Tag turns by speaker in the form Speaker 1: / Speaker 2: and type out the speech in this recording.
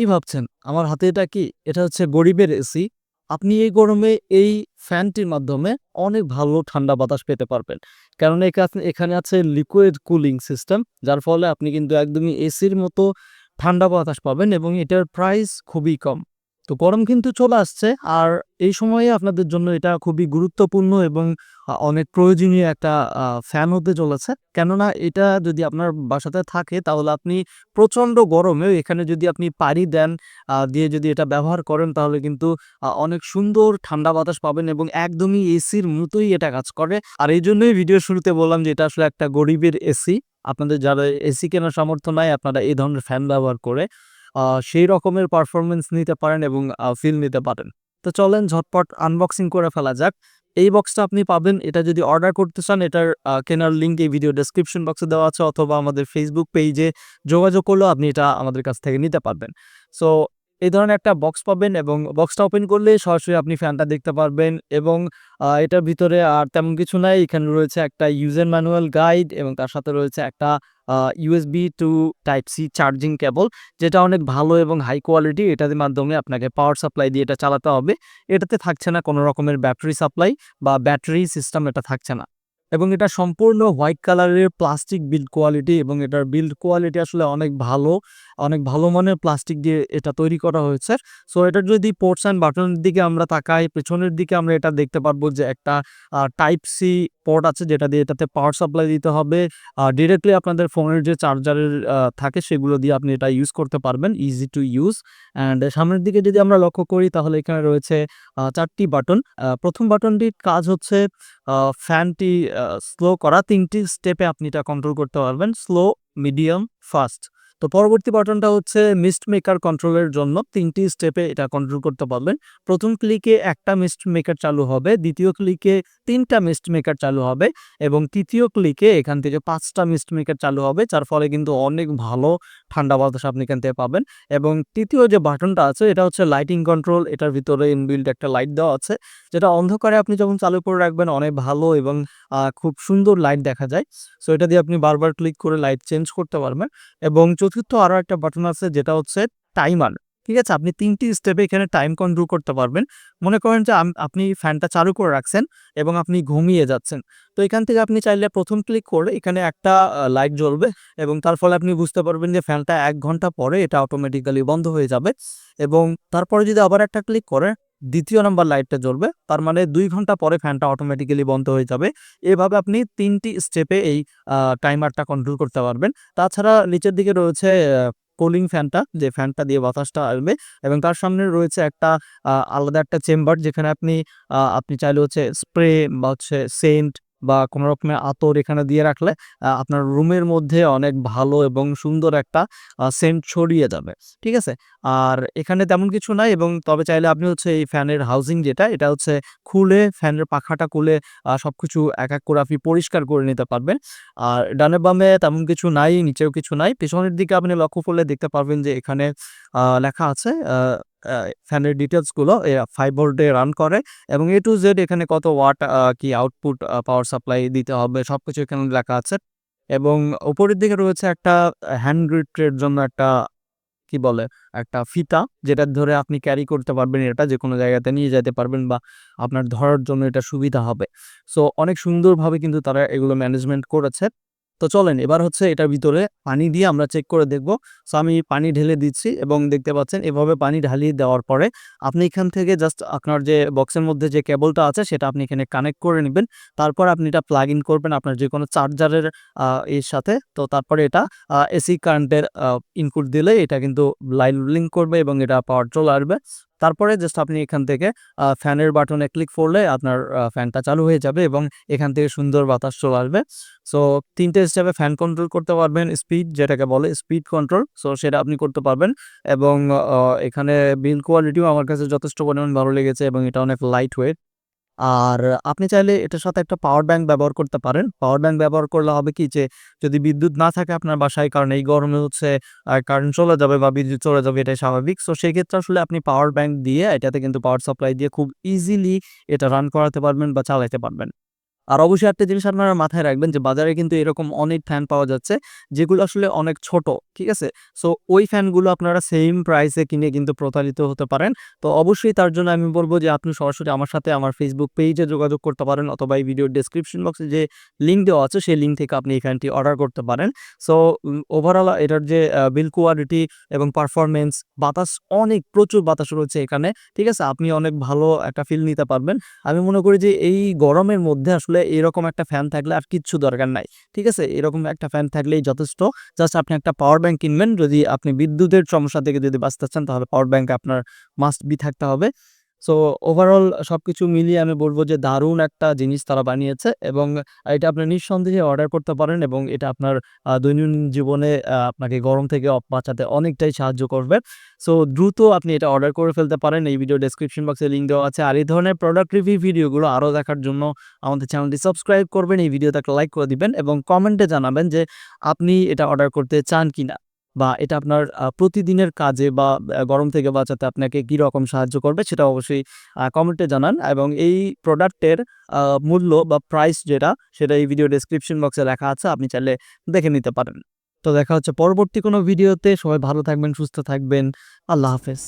Speaker 1: কি ভাবছেন? আমার হাতে এটা কি? এটা হচ্ছে গরিবের এসি। আপনি এই গরমে এই ফ্যানটির মাধ্যমে অনেক ভালো ঠান্ডা বাতাস পেতে পারবেন। কেননা এখানে আছে লিকুইড কুলিং সিস্টেম, যার ফলে আপনি কিন্তু একদমই এসির মতো ঠান্ডা বাতাস পাবেন এবং এটার প্রাইস খুবই কম। তো গরম কিন্তু চলে আসছে, আর এই সময়ে আপনাদের জন্য এটা খুবই গুরুত্বপূর্ণ এবং অনেক প্রয়োজনীয় একটা ফ্যান হতে চলেছে। কেননা এটা যদি আপনার বাসাতে থাকে তাহলে আপনি প্রচণ্ড গরমেও এখানে যদি আপনি পানি দেন, দিয়ে যদি এটা ব্যবহার করেন তাহলে কিন্তু অনেক সুন্দর ঠান্ডা বাতাস পাবেন এবং একদমই এসির মতোই এটা কাজ করে। আর এইজন্যই ভিডিওর শুরুতে বললাম যে এটা আসলে একটা গরিবের এসি। আপনাদের যারা এসি কেনার সামর্থ্য নাই, আপনারা এই ধরনের ফ্যান ব্যবহার করে সেই রকমের পারফরম্যান্স নিতে পারেন এবং ফিল নিতে পারেন। তো চলেন ঝটপট আনবক্সিং করে ফেলা যাক। এই বক্সটা আপনি পাবেন, এটা যদি অর্ডার করতে চান এটার কেনার লিঙ্ক এই ভিডিও ডেসক্রিপশন বক্সে দেওয়া আছে, অথবা আমাদের ফেসবুক পেজে যোগাযোগ করলেও আপনি এটা আমাদের কাছ থেকে নিতে পারবেন। সো এই ধরনের একটা বক্স পাবেন এবং বক্সটা ওপেন করলে সরাসরি আপনি ফ্যানটা দেখতে পারবেন এবং এটার ভিতরে আর তেমন কিছু নাই। এখানে রয়েছে একটা ইউজার ম্যানুয়াল গাইড এবং তার সাথে রয়েছে একটা USB two type C charging cable, যেটা অনেক ভালো এবং হাই কোয়ালিটি। এটার মাধ্যমে আপনাকে পাওয়ার সাপ্লাই দিয়ে এটা চালাতে হবে। এটাতে থাকছে না কোনো রকমের ব্যাটারি সাপ্লাই বা ব্যাটারি সিস্টেম, এটা থাকছে না। এবং এটা সম্পূর্ণ হোয়াইট কালারের প্লাস্টিক বিল্ড কোয়ালিটি এবং এটার বিল্ড কোয়ালিটি আসলে অনেক ভালো মানের প্লাস্টিক দিয়ে এটা তৈরি করা হয়েছে। সো এটার যদি পোর্টস অ্যান্ড বাটনের দিকে আমরা তাকাই, পেছনের দিকে আমরা এটা দেখতে পারবো যে একটা টাইপ সি পোর্ট আছে, যেটা দিয়ে এটাতে পাওয়ার সাপ্লাই দিতে হবে। ডিরেক্টলি আপনাদের ফোনের যে চার্জারের থাকে সেগুলো দিয়ে আপনি এটা ইউজ করতে পারবেন, ইজি টু ইউজ। অ্যান্ড সামনের দিকে যদি আমরা লক্ষ্য করি তাহলে এখানে রয়েছে ৪টি বাটন। প্রথম বাটনটির কাজ হচ্ছে ফ্যানটি স্লো করা। ৩টি স্টেপে আপনি এটা কন্ট্রোল করতে পারবেন, স্লো, মিডিয়াম, ফাস্ট। তো পরবর্তী বাটনটা হচ্ছে মিস্ট মেকার কন্ট্রোলের জন্য। ৩টি স্টেপে এটা কন্ট্রোল করতে পারবেন। প্রথম ক্লিকে একটা মিস্ট মেকার চালু হবে, দ্বিতীয় ক্লিকে ৩টা মিস্ট মেকার চালু হবে এবং তৃতীয় ক্লিকে এখান থেকে ৫টা মিস্ট মেকার চালু হবে, যার ফলে কিন্তু অনেক ভালো ঠান্ডা বাতাস আপনি এখান থেকে পাবেন। এবং তৃতীয় যে বাটনটা আছে এটা হচ্ছে লাইটিং কন্ট্রোল। এটার ভিতরে ইনবিল্ট একটা লাইট দেওয়া আছে, যেটা অন্ধকারে আপনি যখন চালু করে রাখবেন অনেক ভালো এবং খুব সুন্দর লাইট দেখা যায়। সো এটা দিয়ে আপনি বারবার ক্লিক করে লাইট চেঞ্জ করতে পারবেন। এবং চতুর্থ আরো একটা বাটন আছে যেটা হচ্ছে টাইমার। ঠিক আছে? আপনি ৩টি স্টেপে এখানে টাইম কন্ট্রোল করতে পারবেন। মনে করেন যে আপনি ফ্যানটা চালু করে রাখছেন এবং আপনি ঘুমিয়ে যাচ্ছেন। তো এখান থেকে আপনি চাইলে ১ম ক্লিক করে এখানে একটা লাইট জ্বলবে এবং তার ফলে আপনি বুঝতে পারবেন যে ফ্যানটা ১ ঘন্টা পরে এটা অটোমেটিক্যালি বন্ধ হয়ে যাবে। এবং তারপরে যদি আবার একটা ক্লিক করে ২য় নাম্বার লাইটটা জ্বলবে। তার মানে ২ ঘন্টা পরে ফ্যানটা অটোমেটিক্যালি বন্ধ হয়ে যাবে। এভাবে আপনি ৩টি স্টেপে এই টাইমারটা কন্ট্রোল করতে পারবেন। তাছাড়া নিচের দিকে রয়েছে কুলিং ফ্যানটা, যে ফ্যানটা দিয়ে বাতাসটা আসবে এবং তার সামনে রয়েছে একটা আলাদা একটা চেম্বার, যেখানে আপনি চাইলে হচ্ছে স্প্রে বা হচ্ছে সেন্ট বা কোনো রকমের আতর এখানে দিয়ে রাখলে আপনার রুমের মধ্যে অনেক ভালো এবং সুন্দর একটা সেন্ট ছড়িয়ে যাবে। ঠিক আছে? আর এখানে তেমন কিছু নাই, এবং তবে চাইলে আপনি হচ্ছে এই ফ্যানের হাউজিং যেটা, এটা হচ্ছে খুলে ফ্যানের পাখাটা খুলে সবকিছু এক, এক করে আপনি পরিষ্কার করে নিতে পারবেন। আর ডানে বামে তেমন কিছু নাই, নিচেও কিছু নাই। পেছনের দিকে আপনি লক্ষ্য করলে দেখতে পারবেন যে এখানে লেখা আছে আ আ ফ্যানের ডিটেইলস গুলো 5 ভোল্টে রান করে এবং A to Z এখানে কত ওয়াট কি আউটপুট পাওয়ার সাপ্লাই দিতে হবে সবকিছু এখানে লেখা আছে। এবং উপরের দিকে রয়েছে একটা হ্যান্ড গ্রিপ এর জন্য একটা কি বলে? একটা ফিতা, যেটা ধরে আপনি ক্যারি করতে পারবেন, এটা যেকোনো জায়গাতে নিয়ে যাইতে পারবেন বা আপনার ধরার জন্য এটা সুবিধা হবে। সো অনেক সুন্দরভাবে কিন্তু তারা এগুলো ম্যানেজমেন্ট করেছে। তো চলেন এবার হচ্ছে এটার ভিতরে পানি দিয়ে আমরা চেক করে দেখব। সো আমি পানি ঢেলে দিচ্ছি এবং দেখতে পাচ্ছেন এভাবে পানি ঢালিয়ে দেওয়ার পরে আপনি এখান থেকে জাস্ট আপনার যে বক্সের মধ্যে যে কেবলটা আছে সেটা আপনি এখানে কানেক্ট করে নিবেন। তারপর আপনি এটা প্লাগ ইন করবেন আপনার যেকোনো চার্জারের এর সাথে। তো তারপরে এটা এসি কারেন্টের ইনপুট দিলে এটা কিন্তু লাইন লিঙ্ক করবে এবং এটা পাওয়ার চলে আসবে। তারপরে জাস্ট আপনি এখান থেকে ফ্যানের বাটনে ক্লিক করলে আপনার ফ্যানটা চালু হয়ে যাবে এবং এখান থেকে সুন্দর বাতাস চলে আসবে। সো ৩ টে স্টেপে ফ্যান কন্ট্রোল করতে পারবেন, স্পিড যেটাকে বলে স্পিড কন্ট্রোল। সো সেটা আপনি করতে পারবেন এবং এখানে বিল্ড কোয়ালিটিও আমার কাছে যথেষ্ট পরিমাণ ভালো লেগেছে এবং এটা অনেক লাইট ওয়েট। আর আপনি চাইলে এটার সাথে একটা পাওয়ার ব্যাংক ব্যবহার করতে পারেন। পাওয়ার ব্যাংক ব্যবহার করলে হবে কি যে, যদি বিদ্যুৎ না থাকে আপনার বাসায়, কারণ এই গরমে হচ্ছে কারেন্ট চলে যাবে বা বিদ্যুৎ চলে যাবে, এটাই স্বাভাবিক। সো সেক্ষেত্রে আসলে আপনি পাওয়ার ব্যাংক দিয়ে এটাতে কিন্তু পাওয়ার সাপ্লাই দিয়ে খুব ইজিলি এটা রান করাতে পারবেন বা চালাইতে পারবেন। আর অবশ্যই একটা জিনিস আপনারা মাথায় রাখবেন যে বাজারে কিন্তু এরকম অনেক ফ্যান পাওয়া যাচ্ছে যেগুলো আসলে অনেক ছোট, ঠিক আছে? সো ওই ফ্যানগুলো আপনারা সেম প্রাইসে কিনে কিন্তু প্রতারিত হতে পারেন। তো অবশ্যই তার জন্য আমি বলব যে আপনি সরাসরি আমার সাথে আমার Facebook পেজে যোগাযোগ করতে পারেন অথবা এই ভিডিওর ডেসক্রিপশন বক্সে যে লিঙ্ক দেওয়া আছে সেই লিঙ্ক থেকে আপনি এই ফ্যানটি অর্ডার করতে পারেন। সো ওভারঅল এটার যে বিল্ড কোয়ালিটি এবং পারফরম্যান্স, বাতাস অনেক প্রচুর বাতাস রয়েছে এখানে, ঠিক আছে? আপনি অনেক ভালো একটা ফিল নিতে পারবেন। আমি মনে করি যে এই গরমের মধ্যে আসলে এরকম একটা ফ্যান থাকলে আর কিচ্ছু দরকার নাই, ঠিক আছে? এরকম একটা ফ্যান থাকলেই যথেষ্ট। জাস্ট আপনি একটা পাওয়ার ব্যাংক কিনবেন। যদি আপনি বিদ্যুতের সমস্যা থেকে যদি বাঁচতে চান তাহলে পাওয়ার ব্যাংক আপনার মাস্ট বি থাকতে হবে। সো ওভারঅল সবকিছু মিলিয়ে আমি বলব যে দারুণ একটা জিনিস তারা বানিয়েছে এবং এটা আপনি নিঃসন্দেহে অর্ডার করতে পারেন এবং এটা আপনার দৈনন্দিন জীবনে আপনাকে গরম থেকে বাঁচাতে অনেকটাই সাহায্য করবে। সো দ্রুত আপনি এটা অর্ডার করে ফেলতে পারেন। এই ভিডিও ডেসক্রিপশন বক্সে লিঙ্ক দেওয়া আছে। আর এই ধরনের প্রোডাক্ট রিভিউ ভিডিওগুলো আরও দেখার জন্য আমাদের চ্যানেলটি সাবস্ক্রাইব করবেন, এই ভিডিওতে একটা লাইক করে দিবেন এবং কমেন্টে জানাবেন যে আপনি এটা অর্ডার করতে চান কিনা বা এটা আপনার প্রতিদিনের কাজে বা গরম থেকে বাঁচাতে আপনাকে কিরকম সাহায্য করবে সেটা অবশ্যই কমেন্টে জানান এবং এই প্রোডাক্টের মূল্য বা প্রাইস যেটা সেটা এই ভিডিও ডেসক্রিপশন বক্সে লেখা আছে, আপনি চাইলে দেখে নিতে পারেন। তো দেখা হচ্ছে পরবর্তী কোনো ভিডিওতে। সবাই ভালো থাকবেন, সুস্থ থাকবেন। আল্লাহ হাফেজ।